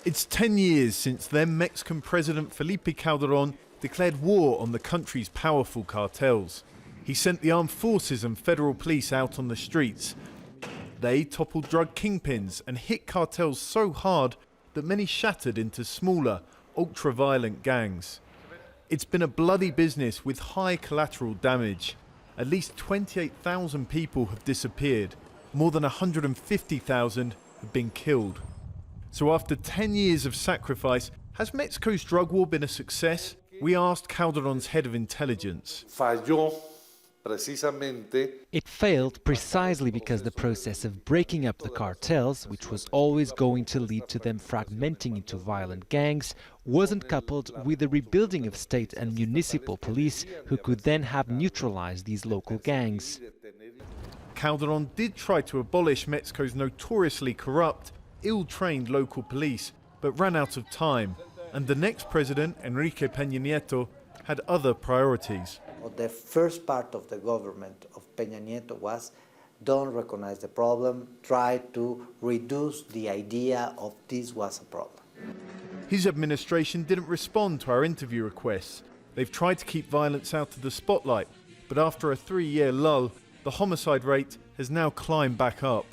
It's 10 years since then Mexican President Felipe Calderon declared war on the country's powerful cartels. He sent the armed forces and federal police out on the streets. They toppled drug kingpins and hit cartels so hard that many shattered into smaller, ultra-violent gangs. It's been a bloody business with high collateral damage. At least 28,000 people have disappeared. More than 150,000 have been killed. So after 10 years of sacrifice, has Mexico's drug war been a success? We asked Calderon's head of intelligence. It failed precisely because the process of breaking up the cartels, which was always going to lead to them fragmenting into violent gangs, wasn't coupled with the rebuilding of state and municipal police who could then have neutralized these local gangs. Calderon did try to abolish Mexico's notoriously corrupt, ill-trained local police, but ran out of time, and the next president, Enrique Peña Nieto, had other priorities. The first part of the government of Peña Nieto was don't recognize the problem, try to reduce the idea of this was a problem. His administration didn't respond to our interview requests. They've tried to keep violence out of the spotlight, but after a 3-year lull, the homicide rate has now climbed back up.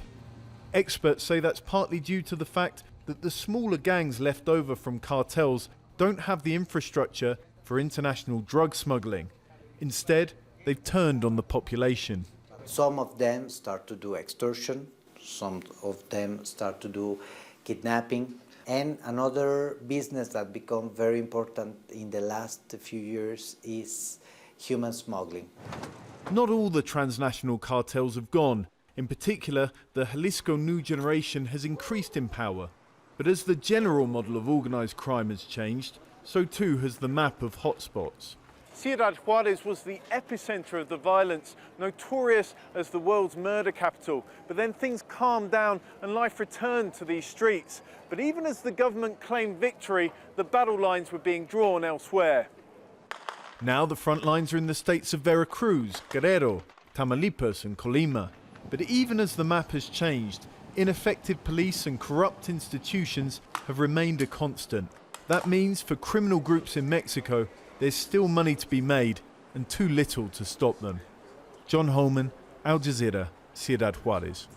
Experts say that's partly due to the fact that the smaller gangs left over from cartels don't have the infrastructure for international drug smuggling. Instead, they've turned on the population. Some of them start to do extortion, some of them start to do kidnapping, and another business that become very important in the last few years is human smuggling. Not all the transnational cartels have gone. In particular, the Jalisco New Generation has increased in power. But as the general model of organised crime has changed, so too has the map of hotspots. Ciudad Juarez was the epicenter of the violence, notorious as the world's murder capital. But then things calmed down and life returned to these streets. But even as the government claimed victory, the battle lines were being drawn elsewhere. Now the front lines are in the states of Veracruz, Guerrero, Tamaulipas and Colima. But even as the map has changed, ineffective police and corrupt institutions have remained a constant. That means for criminal groups in Mexico, there's still money to be made and too little to stop them. John Holman, Jazeera, Ciudad Juarez.